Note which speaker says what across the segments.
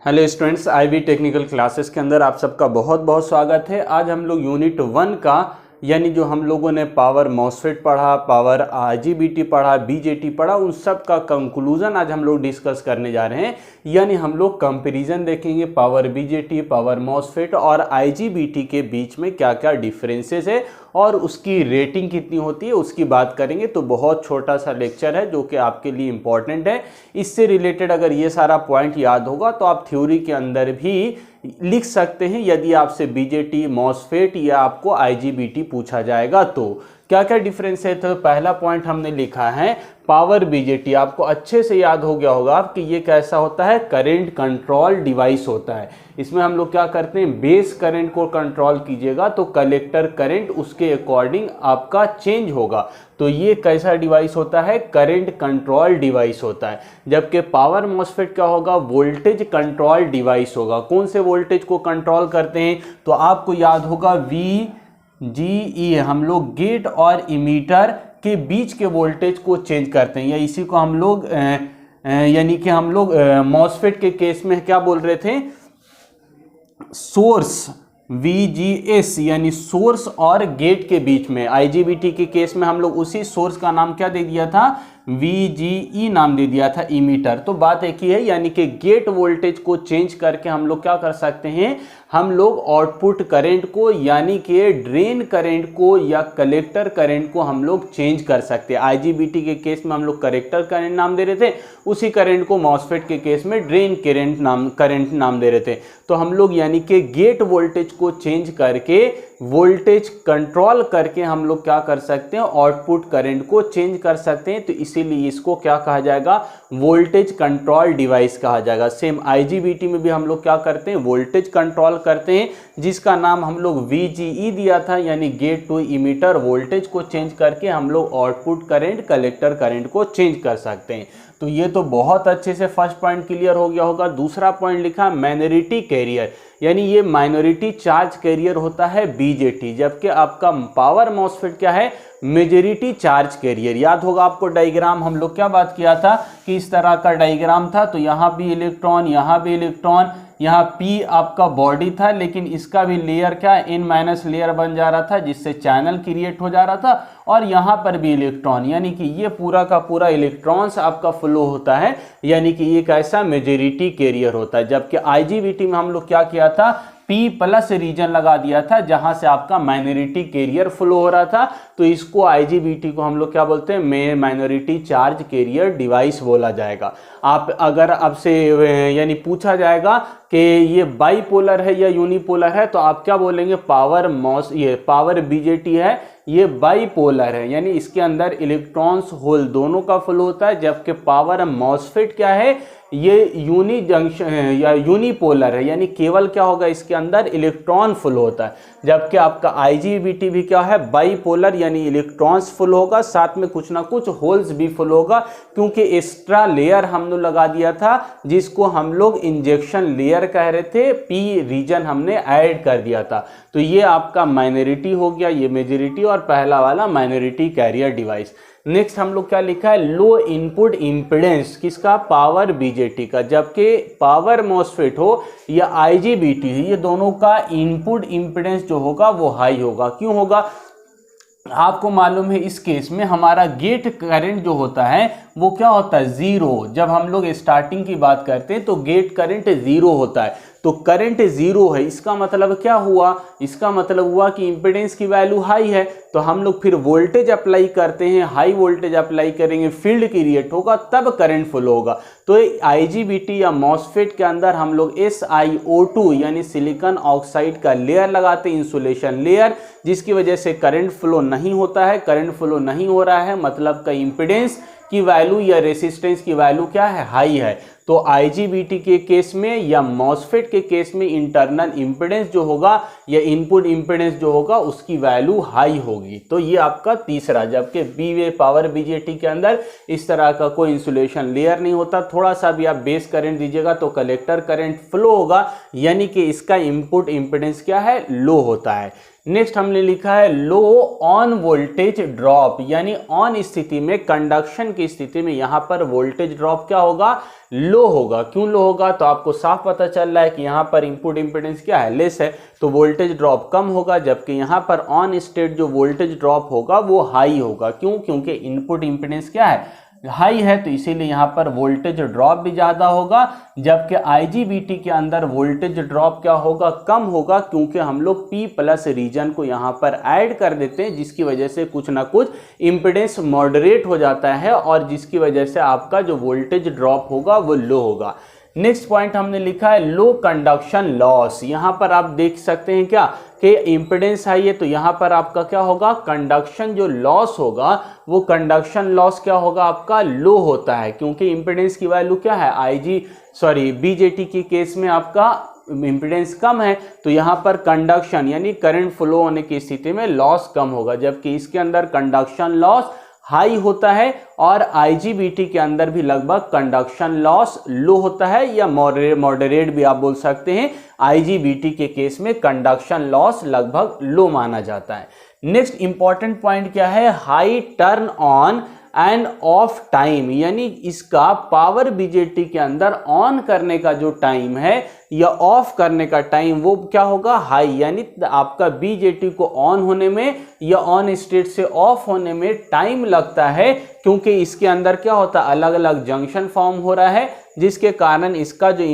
Speaker 1: Hello students, IV technical classes के अंदर आप सबका बहुत बहुत स्वागत है। आज हम लोग यूनिट 1 का यानी जो हम लोगों ने पावर मॉसफेट पढ़ा, पावर आईजीबीटी पढ़ा, बीजेटी पढ़ा, उन सब का कंक्लूजन आज हम लोग डिस्कस करने जा रहे हैं। यानी हम लोग कंपैरिजन देखेंगे पावर बीजेटी, पावर मॉसफेट और आईजीबीटी के बीच में क्या क्या डिफरेंसेस है और उसकी रेटिंग कितनी होती है उसकी बात करेंगे। तो बहुत छोटा सा लेक्चर है जो कि आपके लिए इम्पॉर्टेंट है। इससे रिलेटेड अगर ये सारा पॉइंट याद होगा तो आप थ्योरी के अंदर भी लिख सकते हैं यदि आपसे बीजेटी, मॉसफेट या आपको आईजीबीटी पूछा जाएगा तो। क्या क्या डिफरेंस है? तो पहला पॉइंट हमने लिखा है पावर बीजेटी। आपको अच्छे से याद हो गया होगा कि ये कैसा होता है, करंट कंट्रोल डिवाइस होता है। इसमें हम लोग क्या करते हैं, बेस करंट को कंट्रोल कीजिएगा तो कलेक्टर करंट उसके अकॉर्डिंग आपका चेंज होगा। तो ये कैसा डिवाइस होता है, करंट कंट्रोल डिवाइस होता है। जबकि पावर मॉसफेट क्या होगा, वोल्टेज कंट्रोल डिवाइस होगा। कौन से वोल्टेज को कंट्रोल करते हैं? तो आपको याद होगा VGE, हम लोग गेट और इमीटर के बीच के वोल्टेज को चेंज करते हैं, या इसी को हम लोग यानी कि हम लोग मॉसफेट के केस में क्या बोल रहे थे, सोर्स VGS यानी सोर्स और गेट के बीच में। आईजीबीटी के केस में हम लोग उसी सोर्स का नाम क्या दे दिया था, VGE नाम दे दिया था, इमीटर। तो बात एक ही है, यानी कि गेट वोल्टेज को चेंज करके हम लोग क्या कर सकते हैं, हम लोग आउटपुट करंट को यानी कि ड्रेन करंट को या कलेक्टर करंट को हम लोग चेंज कर सकते हैं। आईजीबीटी के केस में हम लोग कलेक्टर करंट नाम दे रहे थे, उसी करंट को मॉसफेट के केस में ड्रेन करंट नाम दे रहे थे। तो हम लोग यानी कि गेट वोल्टेज को चेंज करके, वोल्टेज कंट्रोल करके हम लोग क्या कर सकते हैं, आउटपुट करंट को चेंज कर सकते हैं। तो इसीलिए इसको क्या कहा जाएगा, वोल्टेज कंट्रोल डिवाइस कहा जाएगा। सेम आईजीबीटी में भी हम लोग क्या करते हैं, वोल्टेज कंट्रोल करते हैं, जिसका नाम हम लोग VGE दिया था, यानी गेट टू इमीटर वोल्टेज को चेंज करके हम लोग आउटपुट करंट, कलेक्टर करंट को चेंज कर सकते हैं। तो ये तो बहुत अच्छे से फर्स्ट पॉइंट क्लियर हो गया होगा। दूसरा पॉइंट लिखा माइनॉरिटी कैरियर, यानी ये माइनॉरिटी चार्ज कैरियर होता है बीजेटी, जबकि आपका पावर मॉसफेट क्या है, मेजॉरिटी चार्ज कैरियर। याद होगा आपको डायग्राम, हम लोग क्या बात किया था कि इस तरह का डायग्राम था, तो यहाँ भी इलेक्ट्रॉन, यहाँ भी इलेक्ट्रॉन, यहाँ P आपका बॉडी था, लेकिन इसका भी लेयर क्या N- लेयर बन जा रहा था, जिससे चैनल क्रिएट हो जा रहा था। और यहाँ पर भी इलेक्ट्रॉन, यानी कि ये पूरा का पूरा इलेक्ट्रॉन्स आपका फ्लो होता है, यानी कि ये कैसा मेजॉरिटी कैरियर होता है। जबकि आईजीबीटी में हम लोग क्या किया था, P+ रीजन लगा दिया था, जहां से आपका माइनॉरिटी कैरियर फ्लो हो रहा था। तो इसको आईजीबीटी को हम लोग क्या बोलते हैं, माइनॉरिटी चार्ज कैरियर डिवाइस बोला जाएगा। आप अगर आपसे यानी पूछा जाएगा कि ये बाईपोलर है या यूनिपोलर है, तो आप क्या बोलेंगे, पावर बीजेटी है, ये बाईपोलर है, यानी इसके अंदर इलेक्ट्रॉन्स होल दोनों का फ्लो होता है। जबकि पावर मॉसफेट क्या है, ये यूनी जंक्शन है या यूनिपोलर है, यानी केवल क्या होगा, इसके अंदर इलेक्ट्रॉन फ्लो होता है। जबकि आपका आईजीबीटी भी क्या है, बाईपोलर, यानी इलेक्ट्रॉन्स फ्लो होगा, साथ में कुछ ना कुछ होल्स भी फ्लो होगा, क्योंकि एक्स्ट्रा लेयर हमने लगा दिया था, जिसको हम लोग इंजेक्शन लेयर कह रहे थे, P रीजन हमने ऐड कर दिया था। तो ये आपका माइनॉरिटी हो गया, ये मेजॉरिटी, और पहला वाला माइनॉरिटी कैरियर डिवाइस। नेक्स्ट हम लोग क्या लिखा है, लो इनपुट इम्पीडेंस, किसका, पावर बीजेटी का। जबकि पावर मॉसफेट हो या आईजीबीटी, ये दोनों का इनपुट इम्पीडेंस जो होगा वो हाई होगा। क्यों होगा, आपको मालूम है इस केस में हमारा गेट करंट जो होता है वो क्या होता है, जीरो। जब हम लोग स्टार्टिंग की बात करते हैं तो गेट करंट जीरो होता है। तो करंट जीरो है, इसका मतलब क्या हुआ, इसका मतलब हुआ कि इंपेडेंस की वैल्यू हाई है। तो हम लोग फिर वोल्टेज अप्लाई करते हैं, हाई वोल्टेज अप्लाई करेंगे, फील्ड क्रिएट होगा, तब करंट फ्लो होगा। तो आईजीबीटी या मॉसफेट के अंदर हम लोग SiO2 यानी सिलिकॉन ऑक्साइड का लेयर लगाते हैं, इंसुलेशन लेयर, जिसकी वजह से करंट फ्लो नहीं होता है। करंट फ्लो नहीं हो रहा है मतलब का इंपेडेंस की वैल्यू या रेसिस्टेंस की वैल्यू क्या है, हाई है। तो आईजीबीटी के केस में या मॉसफेट के केस में इंटरनल इंपेडेंस जो होगा या इनपुट इंपेडेंस जो होगा उसकी वैल्यू हाई होगी। तो ये आपका तीसरा। जबकि पावर बीजेटी के अंदर इस तरह का कोई इंसुलेशन लेयर नहीं होता, थोड़ा सा भी आप बेस करंट दीजिएगा तो कलेक्टर करंट फ्लो होगा, यानी कि इसका इनपुट इंपेडेंस क्या है, लो होता है। नेक्स्ट हमने लिखा है लो ऑन वोल्टेज ड्रॉप, यानी ऑन स्थिति में, कंडक्शन की स्थिति में यहाँ पर वोल्टेज ड्रॉप क्या होगा, लो होगा। क्यों लो होगा, तो आपको साफ पता चल रहा है कि यहाँ पर इनपुट इम्पीडेंस क्या है, लेस है, तो वोल्टेज ड्रॉप कम होगा, जबकि यहाँ पर ऑन स्टेट जो वोल्टेज ड्रॉप होगा वो हाई होगा। क्यों, क्योंकि इनपुट इम्पीडेंस क्या है, हाई है, तो इसीलिए यहाँ पर वोल्टेज ड्रॉप भी ज़्यादा होगा, जबकि IGBT के अंदर वोल्टेज ड्रॉप क्या होगा, कम होगा, क्योंकि हम लोग P प्लस रीजन को यहाँ पर ऐड कर देते हैं, जिसकी वजह से कुछ ना कुछ इम्पीडेंस मॉडरेट हो जाता है और जिसकी वजह से आपका जो वोल्टेज ड्रॉप होगा वो लो होगा। नेक्स्ट पॉइंट हमने लिखा है लो कंडक्शन लॉस। यहाँ पर आप देख सकते हैं क्या कि इम्पीडेंस हाई है, तो यहाँ पर आपका क्या होगा, कंडक्शन जो लॉस होगा वो कंडक्शन लॉस क्या होगा, आपका लो होता है, क्योंकि इम्पीडेंस की वैल्यू क्या है, BJT के केस में आपका इम्पीडेंस कम है, तो यहाँ पर कंडक्शन यानी करंट फ्लो होने की स्थिति में लॉस कम होगा, जबकि इसके अंदर कंडक्शन लॉस हाई होता है और IGBT के अंदर भी लगभग कंडक्शन लॉस लो होता है, या मॉडरेट भी आप बोल सकते हैं। IGBT के केस में कंडक्शन लॉस लगभग लो माना जाता है। नेक्स्ट इंपॉर्टेंट पॉइंट क्या है, high turn on end of time, यानी इसका पावर BJT के अंदर ऑन करने का जो टाइम है या ऑफ करने का टाइम वो क्या होगा, हाई, यानी आपका BJT को ऑन होने में या ऑन स्टेट से ऑफ होने में टाइम लगता है, क्योंकि इसके अंदर क्या होता है, अलग अलग जंक्शन फॉर्म हो रहा है, जिसके कारण इसका जो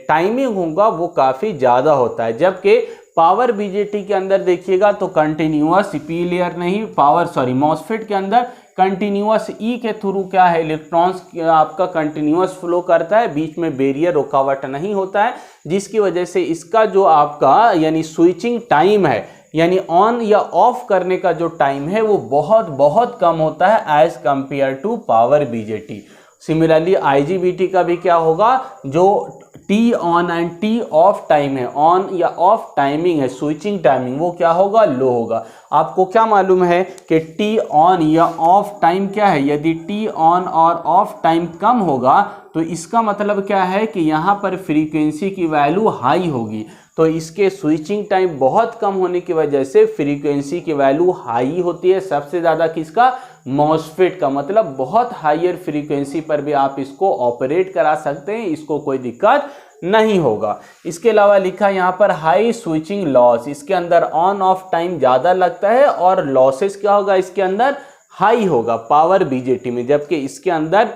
Speaker 1: टाइमिंग होगा वो काफ़ी ज़्यादा होता है। जबकि पावर BJT के अंदर देखिएगा तो कंटिन्यूअस पी लेयर नहीं, मॉसफेट के अंदर कंटिन्यूअस ई के थ्रू क्या है, इलेक्ट्रॉन्स आपका कंटिन्यूअस फ्लो करता है, बीच में बैरियर रुकावट नहीं होता है, जिसकी वजह से इसका जो आपका यानी स्विचिंग टाइम है, यानी ऑन या ऑफ करने का जो टाइम है वो बहुत बहुत कम होता है as compare to power BJT। Similarly IGBT का भी क्या होगा, जो T on and T off time है, ऑन या ऑफ टाइमिंग है, स्विचिंग टाइमिंग, वो क्या होगा, लो होगा। आपको क्या मालूम है कि टी ऑन या ऑफ टाइम क्या है, यदि टी ऑन और ऑफ टाइम कम होगा तो इसका मतलब क्या है कि यहाँ पर फ्रीक्वेंसी की वैल्यू हाई होगी, तो इसके स्विचिंग टाइम बहुत कम होने की वजह से फ्रीक्वेंसी की वैल्यू हाई होती है। सबसे ज़्यादा किसका, मॉसफेट का, मतलब बहुत हायर फ्रीक्वेंसी पर भी आप इसको ऑपरेट करा सकते हैं, इसको कोई दिक्कत नहीं होगा। इसके अलावा लिखा यहाँ पर हाई स्विचिंग लॉस, इसके अंदर ऑन ऑफ टाइम ज़्यादा लगता है और लॉसेस क्या होगा, इसके अंदर हाई होगा पावर BJT में, जबकि इसके अंदर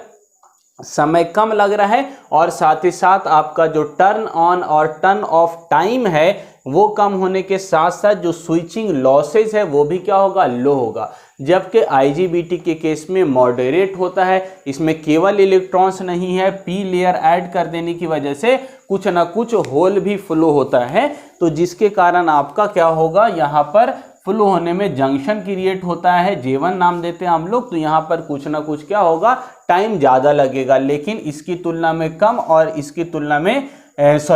Speaker 1: समय कम लग रहा है और साथ ही साथ आपका जो टर्न ऑन और टर्न ऑफ टाइम है वो कम होने के साथ साथ जो स्विचिंग लॉसेज है वो भी क्या होगा, लो होगा। जबकि IGBT के केस में मॉडरेट होता है, इसमें केवल इलेक्ट्रॉन्स नहीं है, पी लेयर ऐड कर देने की वजह से कुछ ना कुछ होल भी फ्लो होता है, तो जिसके कारण आपका क्या होगा, यहाँ पर फ्लो होने में जंक्शन क्रिएट होता है, J1 नाम देते हैं हम लोग, तो यहाँ पर कुछ ना कुछ क्या होगा, टाइम ज़्यादा लगेगा, लेकिन इसकी तुलना में कम और इसकी तुलना में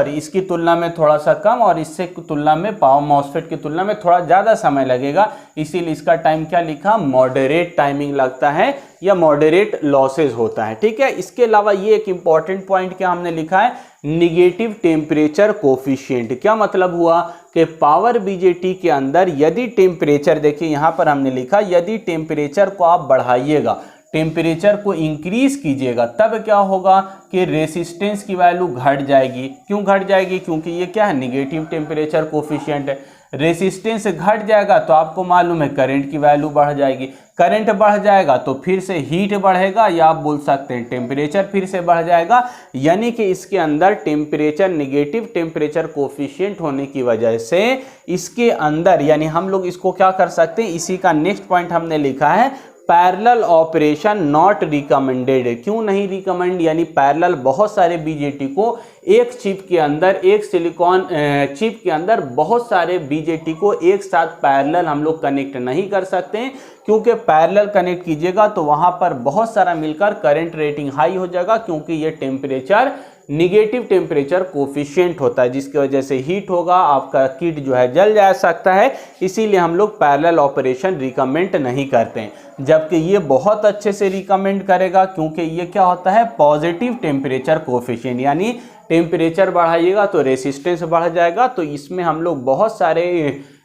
Speaker 1: इसकी तुलना में थोड़ा सा कम और इससे तुलना में पावर मॉसफेट की तुलना में थोड़ा ज़्यादा समय लगेगा, इसीलिए इसका टाइम क्या लिखा, मॉडरेट टाइमिंग लगता है या मॉडरेट लॉसेज होता है। ठीक है, इसके अलावा ये एक इंपॉर्टेंट पॉइंट क्या हमने लिखा है, निगेटिव टेम्परेचर कोफिशिएंट। क्या मतलब हुआ कि पावर BJT के अंदर यदि टेम्परेचर, देखिए यहाँ पर हमने लिखा यदि टेम्परेचर को आप बढ़ाइएगा, टेम्परेचर को इंक्रीज कीजिएगा, तब क्या होगा कि रेसिस्टेंस की वैल्यू घट जाएगी। क्यों घट जाएगी, क्योंकि ये क्या है, निगेटिव टेम्परेचर कोफिशिएंट है। रेसिस्टेंस घट जाएगा तो आपको मालूम है करंट की वैल्यू बढ़ जाएगी, करंट बढ़ जाएगा तो फिर से हीट बढ़ेगा, या आप बोल सकते हैं टेम्परेचर फिर से बढ़ जाएगा, यानी कि इसके अंदर टेम्परेचर, निगेटिव टेम्परेचर कोफिशिएंट होने की वजह से इसके अंदर, यानी हम लोग इसको क्या कर सकते हैं, इसी का नेक्स्ट पॉइंट हमने लिखा है पैरेलल ऑपरेशन नॉट रिकमेंडेड। क्यों नहीं रिकमेंड, यानी पैरेलल बहुत सारे BJT को एक चिप के अंदर, एक सिलिकॉन चिप के अंदर बहुत सारे BJT को एक साथ पैरेलल हम लोग कनेक्ट नहीं कर सकते हैं, क्योंकि पैरेलल कनेक्ट कीजिएगा तो वहां पर बहुत सारा मिलकर करंट रेटिंग हाई हो जाएगा, क्योंकि ये टेम्परेचर निगेटिव टेम्परेचर कोफिशिएंट होता है, जिसकी वजह से हीट होगा, आपका किट जो है जल जा सकता है, इसीलिए हम लोग पैरेलल ऑपरेशन रिकमेंड नहीं करते हैं। जबकि ये बहुत अच्छे से रिकमेंड करेगा, क्योंकि ये क्या होता है, पॉजिटिव टेम्परेचर कोफिशिएंट, यानी टेम्परेचर बढ़ाइएगा तो रेसिस्टेंस बढ़ जाएगा, तो इसमें हम लोग बहुत सारे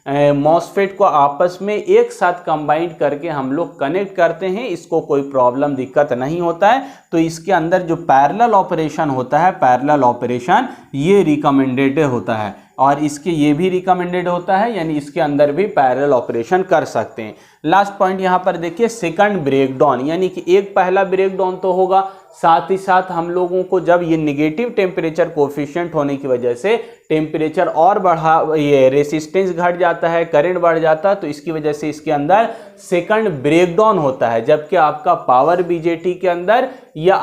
Speaker 1: मॉसफेट को आपस में एक साथ कंबाइंड करके हम लोग कनेक्ट करते हैं, इसको कोई प्रॉब्लम दिक्कत नहीं होता है। तो इसके अंदर जो पैरेलल ऑपरेशन होता है, पैरेलल ऑपरेशन ये रिकमेंडेड होता है, और इसके ये भी रिकमेंडेड होता है, यानी इसके अंदर भी पैरेलल ऑपरेशन कर सकते हैं। लास्ट पॉइंट यहाँ पर देखिए, सेकंड ब्रेकडाउन, यानी कि एक पहला ब्रेकडाउन तो होगा, साथ ही साथ हम लोगों को जब ये निगेटिव टेम्परेचर कोफिशिएंट होने की वजह से टेम्परेचर और बढ़ा, ये रेसिस्टेंस घट जाता है, करंट बढ़ जाता है, तो इसकी वजह से इसके अंदर सेकंड ब्रेकडाउन होता है। जबकि आपका पावर बीजेटी के अंदर या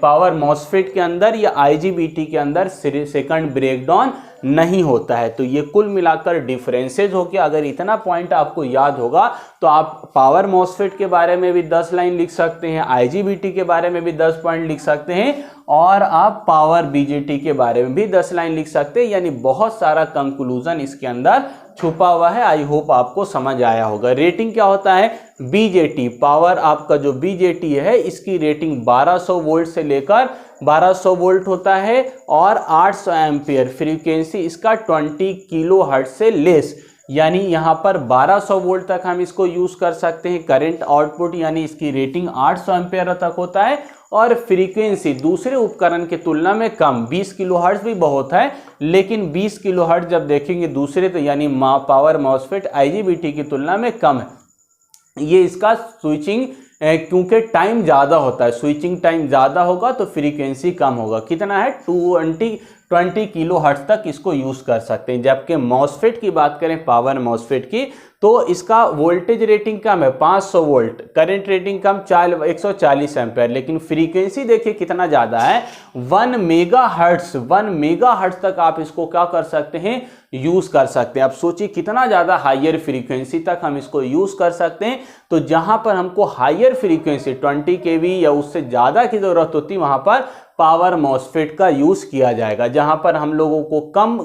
Speaker 1: पावर मॉसफेट के अंदर या आईजीबीटी के अंदर सेकंड ब्रेकडाउन नहीं होता है। तो ये कुल मिलाकर डिफरेंसेस हो गया। अगर इतना पॉइंट आपको याद होगा तो आप पावर मॉसफेट के बारे में भी 10 लाइन लिख सकते हैं, आईजीबीटी के बारे में भी 10 पॉइंट लिख सकते हैं, और आप पावर बीजेटी के बारे में भी 10 लाइन लिख सकते हैं। यानी बहुत सारा कंक्लूजन इसके अंदर छुपा हुआ है। आई होप आपको समझ आया होगा। रेटिंग क्या होता है? बीजेटी पावर, आपका जो बीजेटी है इसकी रेटिंग 1200 वोल्ट से लेकर 1200 वोल्ट होता है, और 800 एम्पियर फ्रीक्वेंसी इसका 20 किलो हर्ट्ज से लेस, यानी यहाँ पर 1200 वोल्ट तक हम इसको यूज कर सकते हैं करंट आउटपुट, यानी इसकी रेटिंग 800 एम्पियर तक होता है, और फ्रीक्वेंसी दूसरे उपकरण के तुलना में कम, 20 किलो हर्ट्ज भी बहुत है, लेकिन 20 किलो हर्ट्ज जब देखेंगे दूसरे तो यानी पावर मॉसफेट आईजीबीटी की तुलना में कम है। ये इसका स्विचिंग क्योंकि टाइम ज़्यादा होता है, स्विचिंग टाइम ज़्यादा होगा तो फ्रीक्वेंसी कम होगा। कितना है? 20 किलो हर्ट्ज तक इसको यूज़ कर सकते हैं। जबकि मॉसफेट की बात करें, पावर मॉसफेट की, तो इसका वोल्टेज रेटिंग कम है 500 वोल्ट, करंट रेटिंग कम 140 एम्पेयर, लेकिन फ्रीक्वेंसी देखिए कितना ज़्यादा है, 1 मेगाहर्ट्ज तक आप इसको क्या कर सकते हैं? यूज़ कर सकते हैं। अब सोचिए कितना ज़्यादा हायर फ्रीक्वेंसी तक हम इसको यूज़ कर सकते हैं। तो जहाँ पर हमको हायर फ्रीक्वेंसी 20 kV या उससे ज़्यादा की ज़रूरत होती है, वहाँ पर पावर मॉसफेट का यूज़ किया जाएगा। जहाँ पर हम लोगों को कम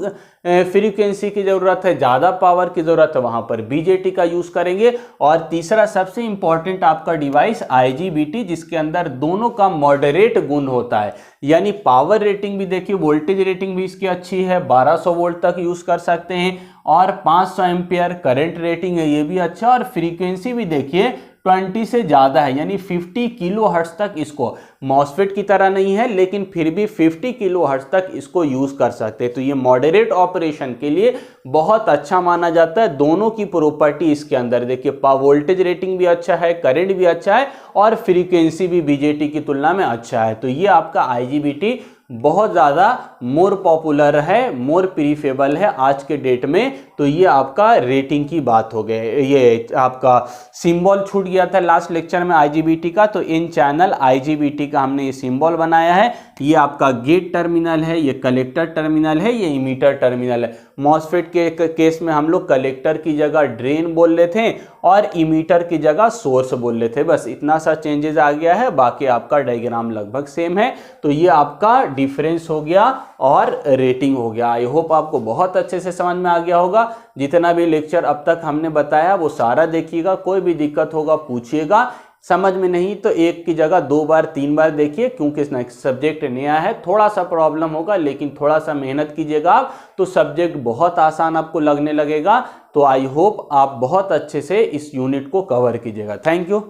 Speaker 1: फ्रीक्वेंसी की ज़रूरत है, ज़्यादा पावर की ज़रूरत है, वहाँ पर बीजेटी का यूज़ करेंगे। और तीसरा सबसे इंपॉर्टेंट आपका डिवाइस आईजीबीटी, जिसके अंदर दोनों का मॉडरेट गुण होता है, यानी पावर रेटिंग भी देखिए, वोल्टेज रेटिंग भी इसकी अच्छी है, 1200 वोल्ट तक यूज़ कर सकते हैं, और 500 एम्पियर करंट रेटिंग है, ये भी अच्छा, और फ्रीक्वेंसी भी देखिए 20 से ज़्यादा है, यानी 50 किलो हर्ट्ज तक इसको, मॉसफेट की तरह नहीं है लेकिन फिर भी 50 किलो हर्ट्ज तक इसको यूज़ कर सकते हैं। तो ये मॉडरेट ऑपरेशन के लिए बहुत अच्छा माना जाता है। दोनों की प्रॉपर्टी इसके अंदर देखिए, वोल्टेज रेटिंग भी अच्छा है, करंट भी अच्छा है, और फ्रीक्वेंसी भी बीजेटी की तुलना में अच्छा है। तो ये आपका आईजीबीटी बहुत ज़्यादा मोर पॉपुलर है, मोर प्रीफेबल है आज के डेट में। तो ये आपका रेटिंग की बात हो गई। ये आपका सिंबल छूट गया था लास्ट लेक्चर में आईजीबीटी का, तो इन चैनल आईजीबीटी का हमने ये सिंबल बनाया है। ये आपका गेट टर्मिनल है, ये कलेक्टर टर्मिनल है, ये इमीटर टर्मिनल है। मॉसफेट के केस में हम लोग कलेक्टर की जगह ड्रेन बोल रहे थे और इमीटर की जगह सोर्स बोल रहे थे, बस इतना सा चेंजेस आ गया है, बाकी आपका डायग्राम लगभग सेम है। तो ये आपका डिफरेंस हो गया और रेटिंग हो गया। आई होप आपको बहुत अच्छे से समझ में आ गया होगा। जितना भी लेक्चर अब तक हमने बताया वो सारा देखिएगा, कोई भी दिक्कत होगा पूछिएगा, समझ में नहीं तो एक की जगह 2 बार 3 बार देखिए, क्योंकि सब्जेक्ट नया है, थोड़ा सा प्रॉब्लम होगा, लेकिन थोड़ा सा मेहनत कीजिएगा आप तो सब्जेक्ट बहुत आसान आपको लगने लगेगा। तो आई होप आप बहुत अच्छे से इस यूनिट को कवर कीजिएगा। Thank you.